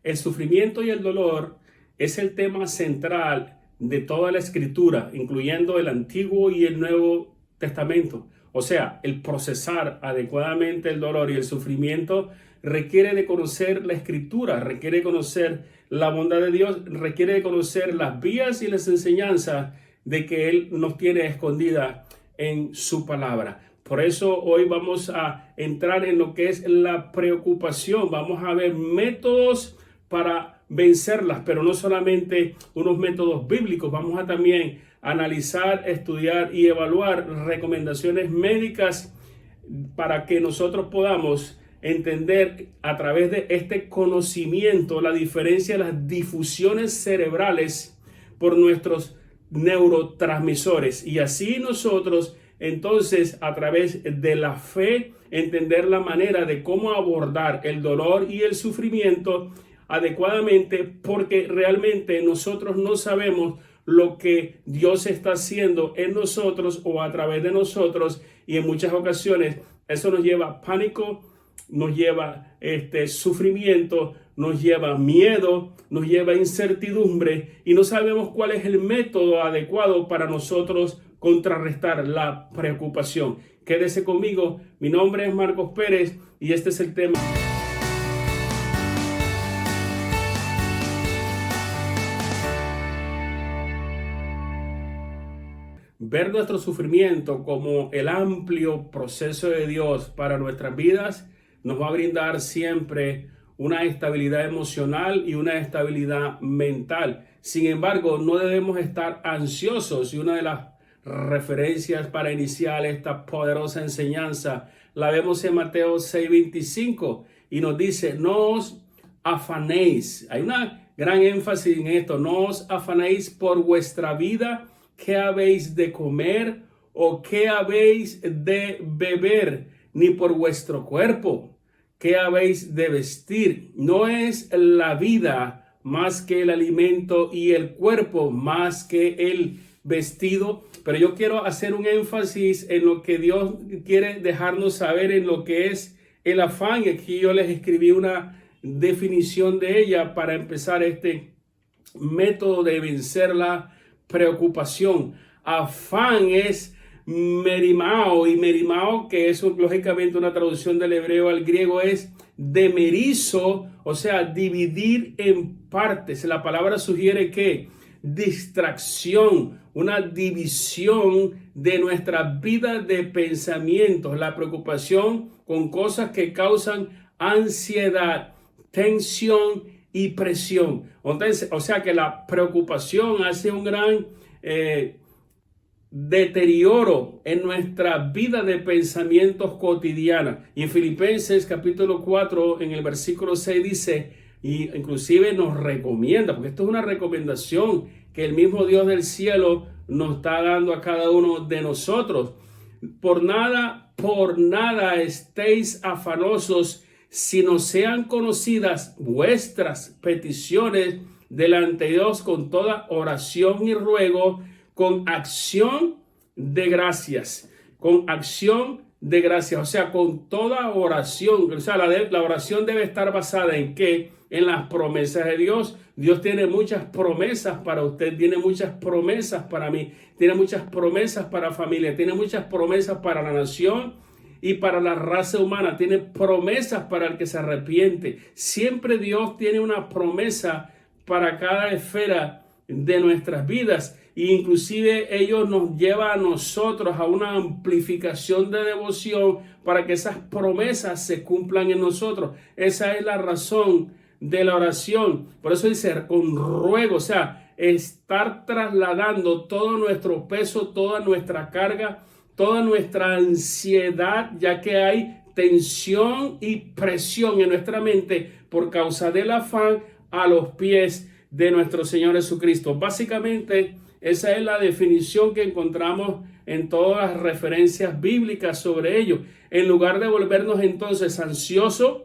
el sufrimiento y el dolor es el tema central de toda la Escritura, incluyendo el Antiguo y el Nuevo Testamento. O sea, el procesar adecuadamente el dolor y el sufrimiento requiere de conocer la Escritura, requiere conocer la bondad de Dios, requiere de conocer las vías y las enseñanzas de que Él nos tiene escondidas en su palabra. Por eso hoy vamos a entrar en lo que es la preocupación. Vamos a ver métodos para vencerlas, pero no solamente unos métodos bíblicos. Vamos a también analizar, estudiar y evaluar recomendaciones médicas para que nosotros podamos entender a través de este conocimiento la diferencia de las difusiones cerebrales por nuestros neurotransmisores, y así nosotros entonces a través de la fe entender la manera de cómo abordar el dolor y el sufrimiento adecuadamente, porque realmente nosotros no sabemos lo que Dios está haciendo en nosotros o a través de nosotros, y en muchas ocasiones eso nos lleva a pánico, nos lleva sufrimiento, nos lleva miedo, nos lleva incertidumbre, y no sabemos cuál es el método adecuado para nosotros contrarrestar la preocupación. Quédese conmigo. Mi nombre es Marcos Pérez y este es el tema. Ver nuestro sufrimiento como el amplio proceso de Dios para nuestras vidas nos va a brindar siempre una estabilidad emocional y una estabilidad mental. Sin embargo, no debemos estar ansiosos, y una de las referencias para iniciar esta poderosa enseñanza la vemos en Mateo 6:25, y nos dice: no os afanéis. Hay una gran énfasis en esto: no os afanéis por vuestra vida, qué habéis de comer o qué habéis de beber, ni por vuestro cuerpo, qué habéis de vestir. No es la vida más que el alimento y el cuerpo más que el vestido. Pero yo quiero hacer un énfasis en lo que Dios quiere dejarnos saber en lo que es el afán. Y aquí yo les escribí una definición de ella para empezar este método de vencer la preocupación. Afán es merimao, y merimao, que es lógicamente una traducción del hebreo al griego, es demerizo, o sea, dividir en partes. La palabra sugiere que distracción, una división de nuestra vida de pensamientos, la preocupación con cosas que causan ansiedad, tensión y presión. Entonces, o sea que la preocupación hace un gran deterioro en nuestra vida de pensamientos cotidiana. Y en Filipenses capítulo 4, en el versículo 6 dice, y inclusive nos recomienda, porque esto es una recomendación que el mismo Dios del cielo nos está dando a cada uno de nosotros: por nada estéis afanosos, sino sean conocidas vuestras peticiones delante de Dios con toda oración y ruego, con acción de gracias. Con acción de gracias, o sea, con toda oración. O sea, la oración debe estar basada en ¿qué? En las promesas de Dios. Dios tiene muchas promesas para usted, tiene muchas promesas para mí, tiene muchas promesas para familia, tiene muchas promesas para la nación y para la raza humana, tiene promesas para el que se arrepiente. Siempre Dios tiene una promesa para cada esfera de nuestras vidas, e inclusive ellos nos lleva a nosotros a una amplificación de devoción para que esas promesas se cumplan en nosotros. Esa es la razón de la oración. Por eso dice con ruego, o sea, estar trasladando todo nuestro peso, toda nuestra carga, toda nuestra ansiedad, ya que hay tensión y presión en nuestra mente por causa del afán, a los pies de nuestro Señor Jesucristo. Básicamente, esa es la definición que encontramos en todas las referencias bíblicas sobre ello. En lugar de volvernos entonces ansiosos,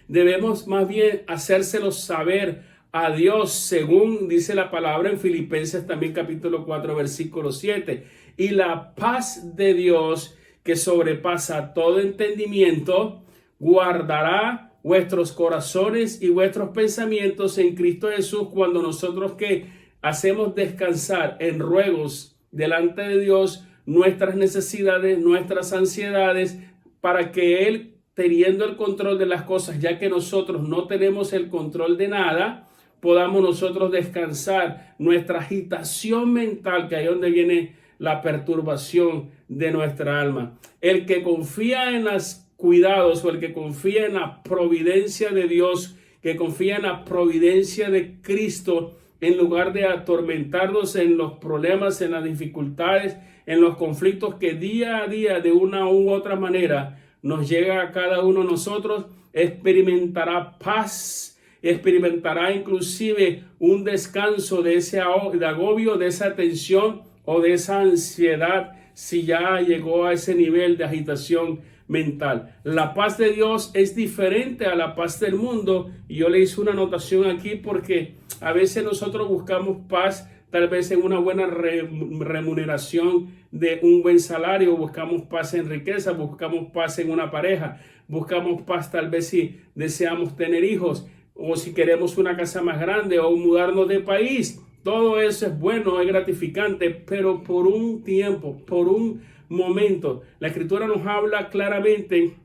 debemos más bien hacérselo saber a Dios, según dice la palabra en Filipenses también capítulo 4 versículo 7. Y la paz de Dios, que sobrepasa todo entendimiento, guardará vuestros corazones y vuestros pensamientos en Cristo Jesús, cuando nosotros que hacemos descansar en ruegos delante de Dios nuestras necesidades, nuestras ansiedades, para que Él, teniendo el control de las cosas, ya que nosotros no tenemos el control de nada, podamos nosotros descansar nuestra agitación mental, que ahí es donde viene la perturbación de nuestra alma. El que confía en los cuidados, o el que confía en la providencia de Dios, que confía en la providencia de Cristo, en lugar de atormentarnos en los problemas, en las dificultades, en los conflictos que día a día, de una u otra manera, nos llega a cada uno de nosotros, experimentará paz, experimentará inclusive un descanso de ese agobio, de esa tensión o de esa ansiedad, si ya llegó a ese nivel de agitación mental. La paz de Dios es diferente a la paz del mundo, y yo le hice una anotación aquí porque a veces nosotros buscamos paz tal vez en una buena remuneración de un buen salario, buscamos paz en riqueza, buscamos paz en una pareja, buscamos paz tal vez si deseamos tener hijos, o si queremos una casa más grande, o mudarnos de país. Todo eso es bueno, es gratificante, pero por un tiempo, por un momento. La Escritura nos habla claramente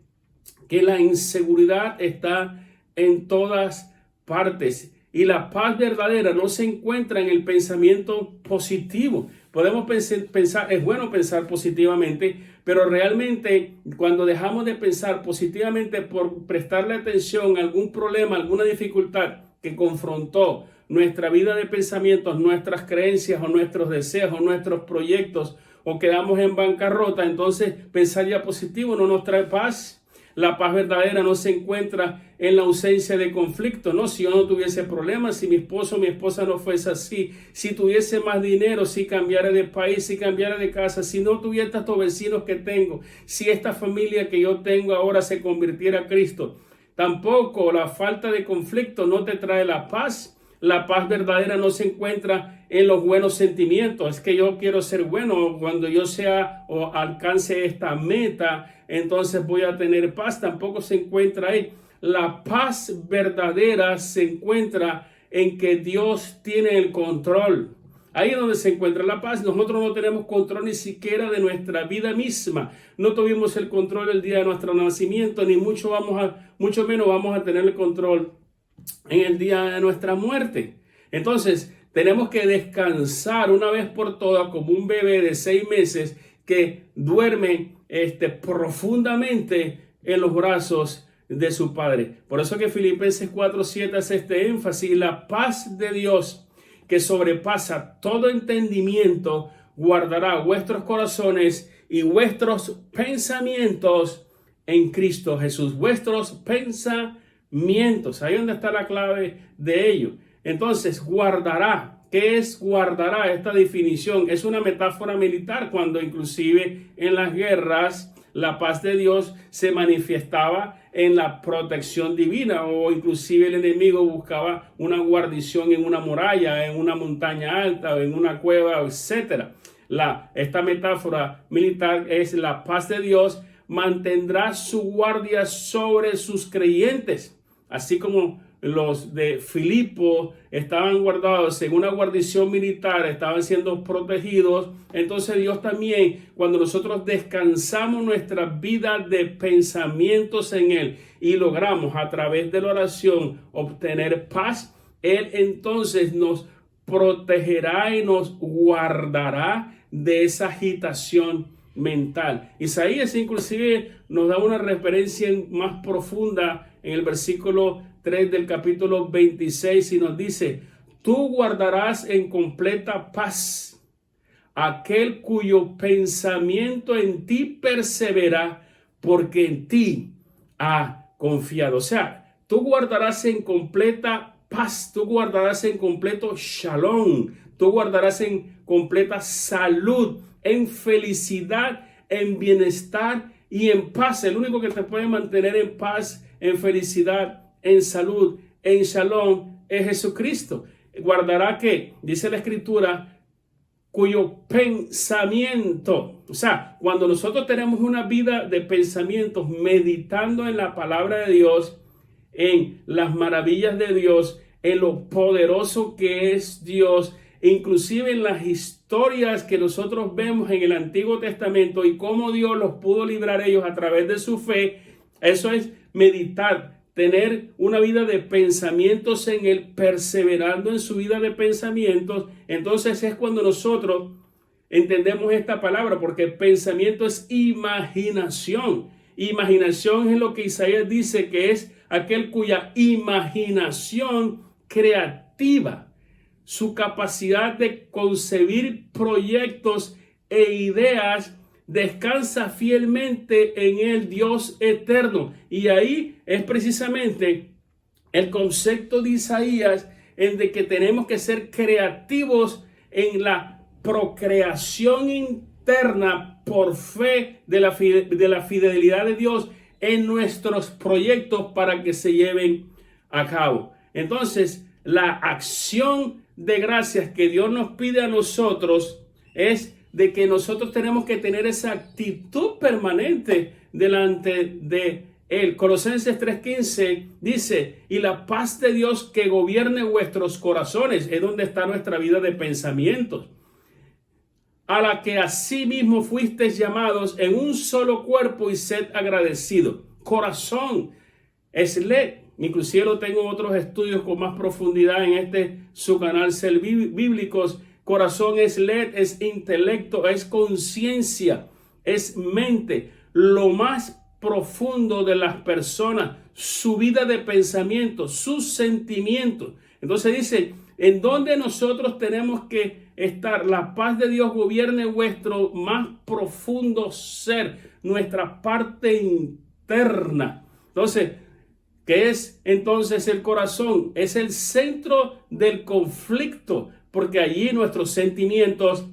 que la inseguridad está en todas partes, y la paz verdadera no se encuentra en el pensamiento positivo. Podemos pensar, es bueno pensar positivamente, pero realmente cuando dejamos de pensar positivamente por prestarle atención a algún problema, alguna dificultad que confrontó nuestra vida de pensamientos, nuestras creencias o nuestros deseos o nuestros proyectos, o quedamos en bancarrota, entonces pensar ya positivo no nos trae paz. La paz verdadera no se encuentra en la ausencia de conflicto, ¿no? Si yo no tuviese problemas, si mi esposo o mi esposa no fuese así, si tuviese más dinero, si cambiara de país, si cambiara de casa, si no tuviera estos vecinos que tengo, si esta familia que yo tengo ahora se convirtiera a Cristo. Tampoco la falta de conflicto no te trae la paz. La paz verdadera no se encuentra en los buenos sentimientos. Es que yo quiero ser bueno, cuando yo sea o alcance esta meta, entonces voy a tener paz. Tampoco se encuentra ahí. La paz verdadera se encuentra en que Dios tiene el control. Ahí es donde se encuentra la paz. Nosotros no tenemos control ni siquiera de nuestra vida misma. No tuvimos el control el día de nuestro nacimiento, ni mucho menos vamos a tener el control en el día de nuestra muerte. Entonces tenemos que descansar una vez por todas, como un bebé de 6 meses que duerme profundamente en los brazos de su padre. Por eso que Filipenses 4:7 hace este énfasis: la paz de Dios, que sobrepasa todo entendimiento, guardará vuestros corazones y vuestros pensamientos en Cristo Jesús. Vuestros pensamientos, ahí donde está la clave de ello. Entonces, guardará. ¿Qué es guardará? Esta definición es una metáfora militar, cuando inclusive en las guerras la paz de Dios se manifestaba en la protección divina, o inclusive el enemigo buscaba una guarnición en una muralla, en una montaña alta, o en una cueva, etc. Esta metáfora militar es: la paz de Dios mantendrá su guardia sobre sus creyentes, así como los de Filipo estaban guardados en una guarnición militar, estaban siendo protegidos. Entonces Dios también, cuando nosotros descansamos nuestra vida de pensamientos en Él y logramos a través de la oración obtener paz, Él entonces nos protegerá y nos guardará de esa agitación mental. Isaías inclusive nos da una referencia más profunda en el versículo 3 del capítulo 26, y nos dice: tú guardarás en completa paz aquel cuyo pensamiento en ti persevera, porque en ti ha confiado. O sea, tú guardarás en completa paz, tú guardarás en completo shalom, tú guardarás en completa salud, en felicidad, en bienestar y en paz. El único que te puede mantener en paz, en felicidad, en salud, en shalom, es Jesucristo. Guardará, que dice la Escritura, cuyo pensamiento, o sea, cuando nosotros tenemos una vida de pensamientos meditando en la palabra de Dios, en las maravillas de Dios, en lo poderoso que es Dios, inclusive en las historias que nosotros vemos en el Antiguo Testamento y cómo Dios los pudo librar ellos a través de su fe. Eso es meditar, tener una vida de pensamientos en Él, perseverando en su vida de pensamientos. Entonces es cuando nosotros entendemos esta palabra, porque pensamiento es imaginación. Imaginación es lo que Isaías dice que es aquel cuya imaginación creativa, su capacidad de concebir proyectos e ideas, descansa fielmente en el Dios eterno. Y ahí es precisamente el concepto de Isaías en de que tenemos que ser creativos en la procreación interna por fe de la fidelidad de Dios en nuestros proyectos para que se lleven a cabo. Entonces, la acción de gracias que Dios nos pide a nosotros es de que nosotros tenemos que tener esa actitud permanente delante de Él. Colosenses 3:15 dice, y la paz de Dios que gobierne vuestros corazones, es donde está nuestra vida de pensamientos, a la que asimismo fuisteis llamados en un solo cuerpo y sed agradecido. Corazón es led. Inclusive lo tengo en otros estudios con más profundidad en su canal Ser Bíblicos. Corazón es led, es intelecto, es conciencia, es mente. Lo más profundo de las personas, su vida de pensamiento, sus sentimientos. Entonces dice, en donde nosotros tenemos que estar, la paz de Dios gobierne vuestro más profundo ser, nuestra parte interna. Entonces, ¿qué es entonces el corazón? Es el centro del conflicto, porque allí nuestros sentimientos,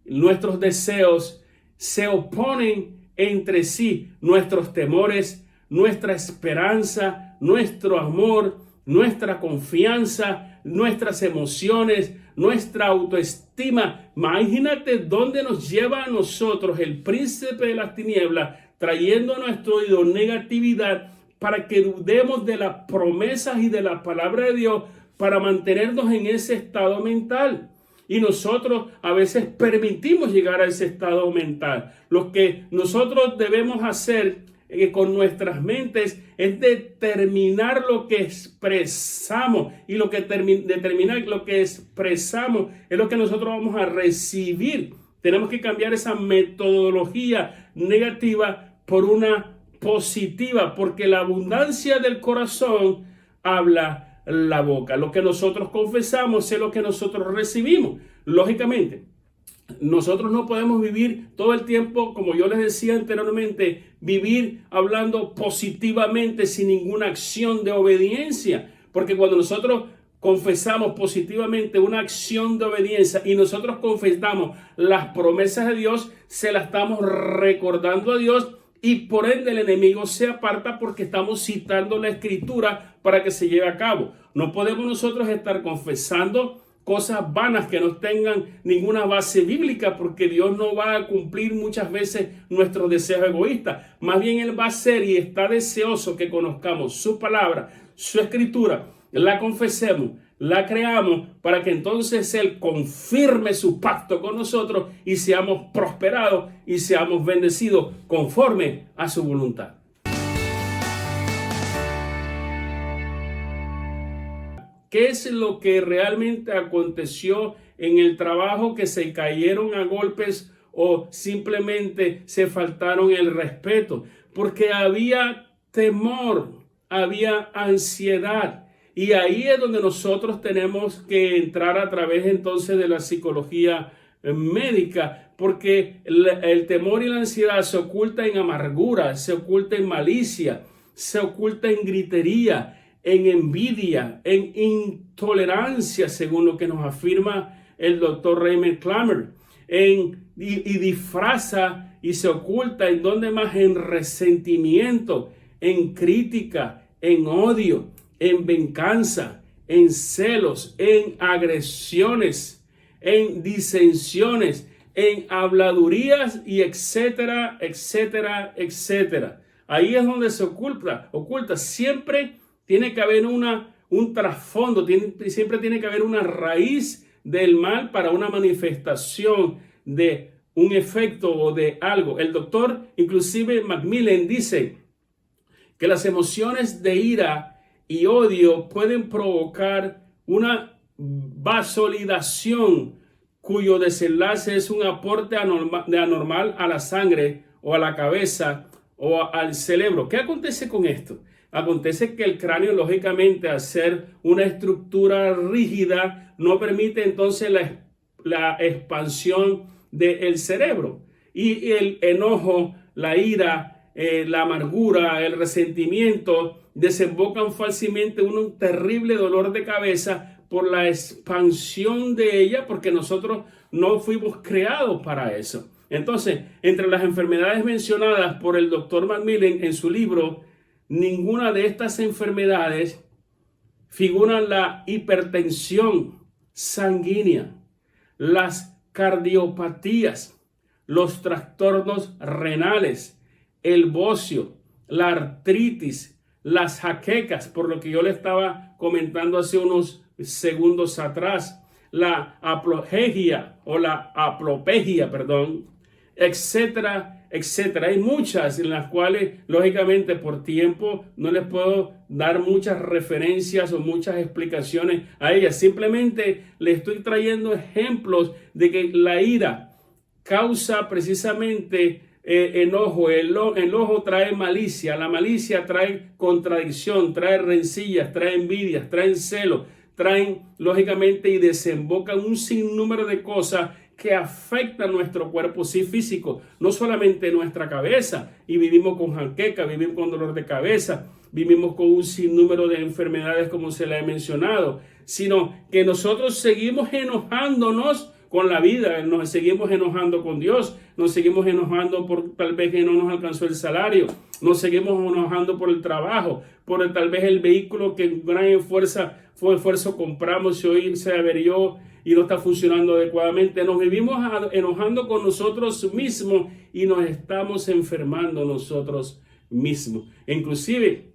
nuestros deseos se oponen entre sí, nuestros temores, nuestra esperanza, nuestro amor, nuestra confianza, nuestras emociones, nuestra autoestima. Imagínate dónde nos lleva a nosotros el príncipe de las tinieblas, trayendo a nuestro oído negatividad para que dudemos de las promesas y de la palabra de Dios para mantenernos en ese estado mental. Y nosotros a veces permitimos llegar a ese estado mental. Lo que nosotros debemos hacer con nuestras mentes es determinar lo que expresamos, y lo que determinar lo que expresamos es lo que nosotros vamos a recibir. Tenemos que cambiar esa metodología negativa por una positiva, porque la abundancia del corazón habla la boca. Lo que nosotros confesamos es lo que nosotros recibimos. Lógicamente, nosotros no podemos vivir todo el tiempo, como yo les decía anteriormente, vivir hablando positivamente sin ninguna acción de obediencia, porque cuando nosotros confesamos positivamente una acción de obediencia y nosotros confesamos las promesas de Dios, se las estamos recordando a Dios, y por ende el enemigo se aparta porque estamos citando la escritura para que se lleve a cabo. No podemos nosotros estar confesando cosas vanas que no tengan ninguna base bíblica, porque Dios no va a cumplir muchas veces nuestros deseos egoístas. Más bien Él va a ser y está deseoso que conozcamos su palabra, su escritura, la confesemos, la creamos, para que entonces Él confirme su pacto con nosotros y seamos prosperados y seamos bendecidos conforme a su voluntad. ¿Qué es lo que realmente aconteció en el trabajo? ¿Que se cayeron a golpes o simplemente se faltaron el respeto? Porque había temor, había ansiedad. Y ahí es donde nosotros tenemos que entrar a través entonces de la psicología médica, porque el temor y la ansiedad se oculta en amargura, se oculta en malicia, se oculta en gritería, en envidia, en intolerancia, según lo que nos afirma el doctor Raymond Clammer, y disfraza y se oculta en donde más, en resentimiento, en crítica, en odio, en venganza, en celos, en agresiones, en disensiones, en habladurías y etcétera, etcétera, etcétera. Ahí es donde se oculta siempre tiene que haber un trasfondo, siempre tiene que haber una raíz del mal para una manifestación de un efecto o de algo. El doctor, inclusive Macmillan, dice que las emociones de ira y odio pueden provocar una vasodilatación cuyo desenlace es un aporte anormal a la sangre o a la cabeza o al cerebro. ¿Qué acontece con esto? Acontece que el cráneo, lógicamente, al ser una estructura rígida, no permite entonces la expansión del cerebro. Y el enojo, la ira, la amargura, el resentimiento desembocan fácilmente en un terrible dolor de cabeza por la expansión de ella, porque nosotros no fuimos creados para eso. Entonces, entre las enfermedades mencionadas por el doctor Macmillan en su libro, ninguna de estas enfermedades figuran la hipertensión sanguínea, las cardiopatías, los trastornos renales, el bocio, la artritis, las jaquecas, por lo que yo le estaba comentando hace unos segundos atrás, la aplopegia, etcétera, etcétera. Hay muchas en las cuales, lógicamente, por tiempo no les puedo dar muchas referencias o muchas explicaciones a ellas. Simplemente le estoy trayendo ejemplos de que la ira causa precisamente enojo. El enojo trae malicia, la malicia trae contradicción, trae rencillas, trae envidias, traen celo, traen lógicamente y desembocan un sinnúmero de cosas que afectan nuestro cuerpo físico, no solamente nuestra cabeza, y vivimos con jaqueca, vivimos con dolor de cabeza, vivimos con un sinnúmero de enfermedades como se le ha mencionado, sino que nosotros seguimos enojándonos con la vida, nos seguimos enojando con Dios, nos seguimos enojando por tal vez que no nos alcanzó el salario, nos seguimos enojando por el trabajo, por tal vez el vehículo que en gran esfuerzo compramos y hoy se averió y no está funcionando adecuadamente. Nos vivimos enojando con nosotros mismos y nos estamos enfermando nosotros mismos. Inclusive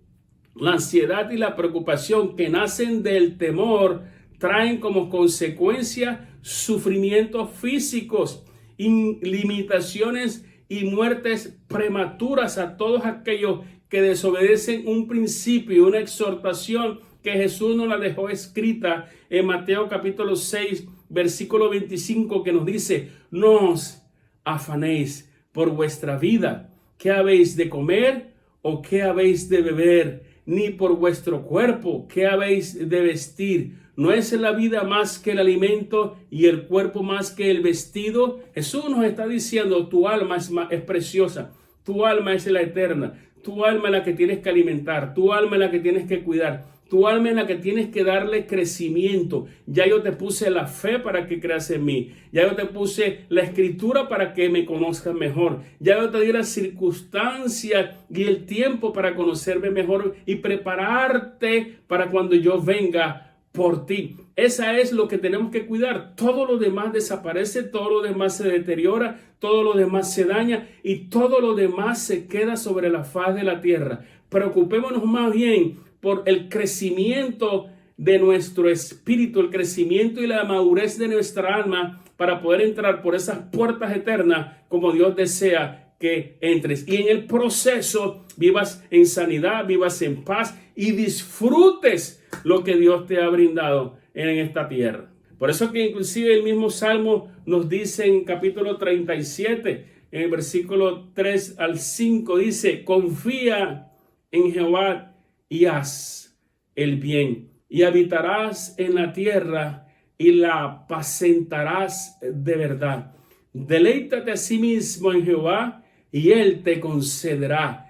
la ansiedad y la preocupación que nacen del temor traen como consecuencia sufrimientos físicos, limitaciones y muertes prematuras a todos aquellos que desobedecen un principio, una exhortación que Jesús nos la dejó escrita en Mateo capítulo 6, versículo 25, que nos dice: no os afanéis por vuestra vida, qué habéis de comer o qué habéis de beber, ni por vuestro cuerpo, qué habéis de vestir. ¿No es la vida más que el alimento y el cuerpo más que el vestido? Jesús nos está diciendo: tu alma es preciosa, tu alma es la eterna, tu alma es la que tienes que alimentar, tu alma es la que tienes que cuidar. Tu alma es la que tienes que darle crecimiento. Ya yo te puse la fe para que creas en mí. Ya yo te puse la escritura para que me conozcas mejor. Ya yo te di las circunstancias y el tiempo para conocerme mejor y prepararte para cuando yo venga por ti. Esa es lo que tenemos que cuidar. Todo lo demás desaparece, todo lo demás se deteriora, todo lo demás se daña y todo lo demás se queda sobre la faz de la tierra. Preocupémonos más bien por el crecimiento de nuestro espíritu, el crecimiento y la madurez de nuestra alma para poder entrar por esas puertas eternas como Dios desea que entres. Y en el proceso vivas en sanidad, vivas en paz y disfrutes lo que Dios te ha brindado en esta tierra. Por eso que inclusive el mismo Salmo nos dice en capítulo 37, en el versículo 3 al 5, dice: confía en Jehová y haz el bien, y habitarás en la tierra y la apacentarás de verdad. Deleítate a sí mismo en Jehová y Él te concederá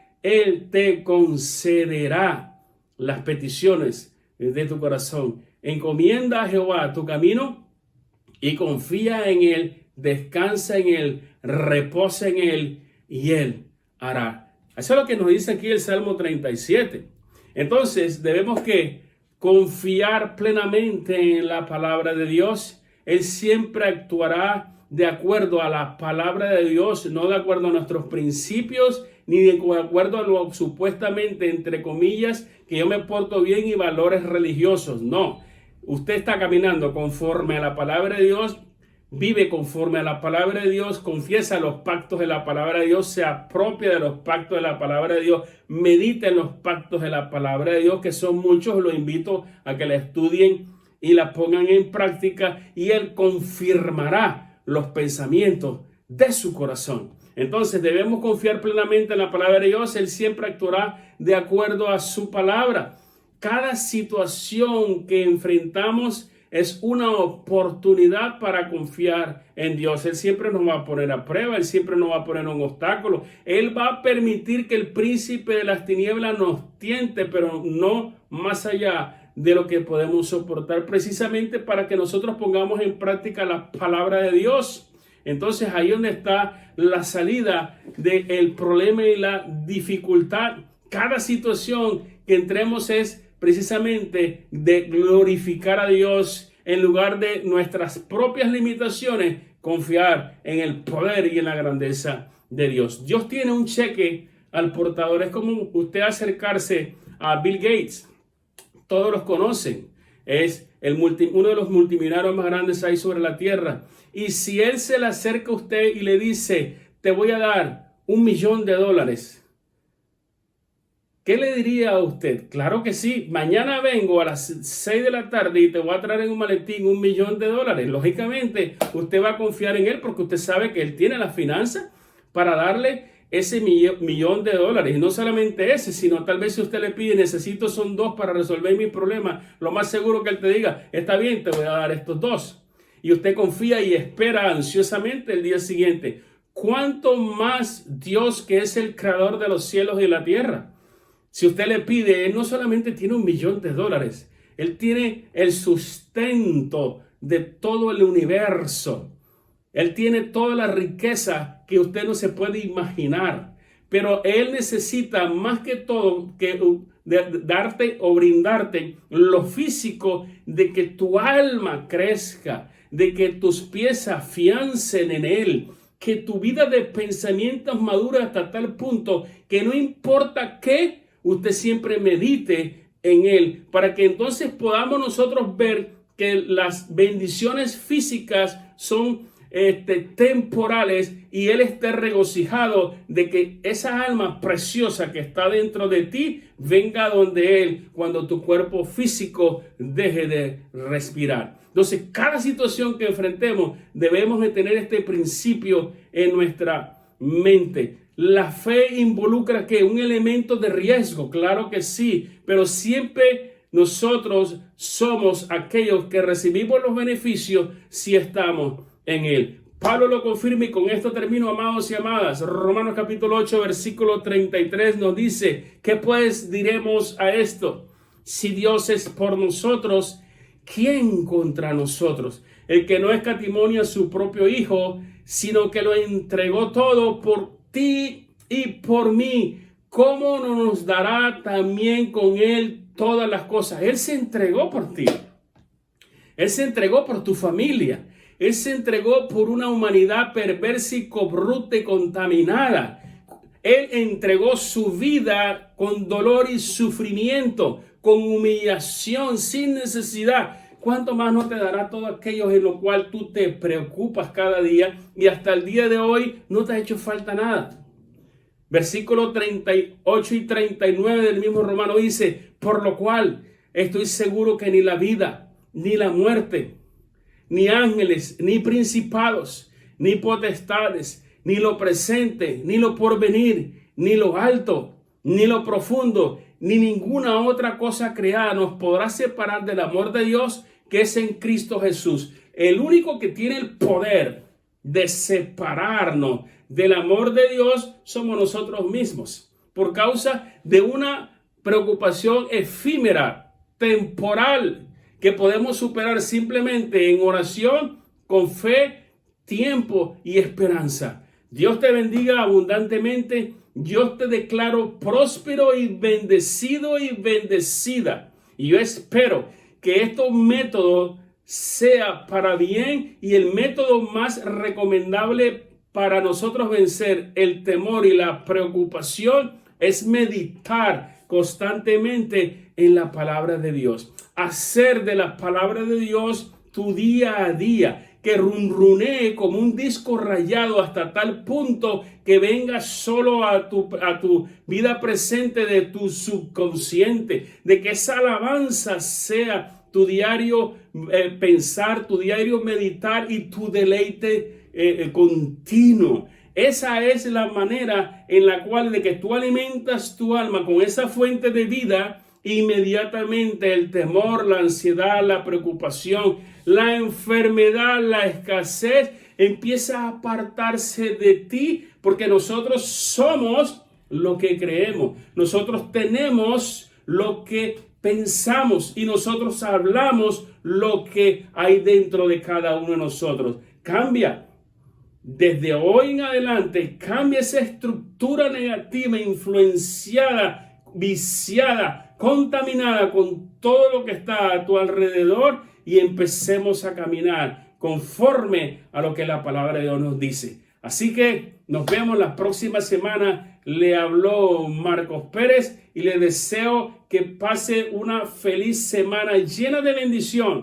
las peticiones de tu corazón. Encomienda a Jehová tu camino y confía en Él, descansa en Él, reposa en Él y Él hará. Eso es lo que nos dice aquí el Salmo 37. Entonces debemos que confiar plenamente en la palabra de Dios. Él siempre actuará de acuerdo a la palabra de Dios, no de acuerdo a nuestros principios, ni de acuerdo a lo supuestamente, entre comillas, que yo me porto bien y valores religiosos. No, usted está caminando conforme a la palabra de Dios, vive conforme a la palabra de Dios, confiesa los pactos de la palabra de Dios, se apropia de los pactos de la palabra de Dios, medita en los pactos de la palabra de Dios, que son muchos. Lo invito a que la estudien y la pongan en práctica, y Él confirmará los pensamientos de su corazón. Entonces debemos confiar plenamente en la palabra de Dios. Él siempre actuará de acuerdo a su palabra. Cada situación que enfrentamos es una oportunidad para confiar en Dios. Él siempre nos va a poner a prueba, Él siempre nos va a poner un obstáculo. Él va a permitir que el príncipe de las tinieblas nos tiente, pero no más allá de lo que podemos soportar, precisamente para que nosotros pongamos en práctica la palabra de Dios. Entonces ahí donde está la salida del problema y la dificultad. Cada situación que entremos es precisamente de glorificar a Dios en lugar de nuestras propias limitaciones, confiar en el poder y en la grandeza de Dios. Dios tiene un cheque al portador. Es como usted acercarse a Bill Gates. Todos los conocen. Es uno de los multimillonarios más grandes ahí sobre la tierra. Y si él se le acerca a usted y le dice, te voy a dar $1 millón, ¿qué le diría a usted? Claro que sí. Mañana vengo a las 6 de la tarde y te voy a traer en un maletín $1 millón. Lógicamente, usted va a confiar en él porque usted sabe que él tiene las finanzas para darle ese $1 millón. Y no solamente ese, sino tal vez si usted le pide, necesito son 2 para resolver mi problema, lo más seguro que él te diga, está bien, te voy a dar estos 2. Y usted confía y espera ansiosamente el día siguiente. ¿Cuánto más Dios, que es el creador de los cielos y la tierra? Si usted le pide, Él no solamente tiene $1 millón, Él tiene el sustento de todo el universo. Él tiene toda la riqueza que usted no se puede imaginar. Pero Él necesita más que todo que darte o brindarte lo físico, de que tu alma crezca, de que tus pies se afiancen en Él, que tu vida de pensamientos madure hasta tal punto que no importa qué, usted siempre medite en Él, para que entonces podamos nosotros ver que las bendiciones físicas son temporales, y Él esté regocijado de que esa alma preciosa que está dentro de ti venga donde Él cuando tu cuerpo físico deje de respirar. Entonces, cada situación que enfrentemos debemos de tener este principio en nuestra mente. La fe involucra ¿qué? Un elemento de riesgo, claro que sí, pero siempre nosotros somos aquellos que recibimos los beneficios si estamos en Él. Pablo lo confirma, y con esto termino, amados y amadas. Romanos capítulo 8, versículo 33 nos dice, ¿qué pues diremos a esto? Si Dios es por nosotros, ¿quién contra nosotros? El que no escatimó a su propio Hijo, sino que lo entregó todo por ti y por mí, ¿cómo no nos dará también con Él todas las cosas? Él se entregó por ti. Él se entregó por tu familia. Él se entregó por una humanidad perversa y corrupta y contaminada. Él entregó su vida con dolor y sufrimiento, con humillación, sin necesidad. ¿Cuánto más no te dará todo aquello en lo cual tú te preocupas cada día y hasta el día de hoy no te ha hecho falta nada? Versículo 38 y 39 del mismo Romano dice, por lo cual estoy seguro que ni la vida, ni la muerte, ni ángeles, ni principados, ni potestades, ni lo presente, ni lo porvenir, ni lo alto, ni lo profundo, ni ninguna otra cosa creada nos podrá separar del amor de Dios que es en Cristo Jesús. El único que tiene el poder de separarnos del amor de Dios somos nosotros mismos, por causa de una preocupación efímera, temporal, que podemos superar simplemente en oración, con fe, tiempo y esperanza. Dios te bendiga abundantemente. Yo te declaro próspero y bendecido y bendecida. Y yo espero que estos métodos sea para bien, y el método más recomendable para nosotros vencer el temor y la preocupación es meditar constantemente en la palabra de Dios. Hacer de la palabra de Dios tu día a día, que runrunee como un disco rayado hasta tal punto que venga solo a tu vida presente de tu subconsciente, de que esa alabanza sea tu diario pensar, tu diario meditar y tu deleite continuo. Esa es la manera en la cual de que tú alimentas tu alma con esa fuente de vida. Inmediatamente el temor, la ansiedad, la preocupación, la enfermedad, la escasez empieza a apartarse de ti, porque nosotros somos lo que creemos. Nosotros tenemos lo que pensamos y nosotros hablamos lo que hay dentro de cada uno de nosotros. Cambia. Desde hoy en adelante, cambia esa estructura negativa, influenciada, viciada, contaminada con todo lo que está a tu alrededor, y empecemos a caminar conforme a lo que la palabra de Dios nos dice. Así que nos vemos la próxima semana. Le habló Marcos Pérez y le deseo que pase una feliz semana llena de bendición.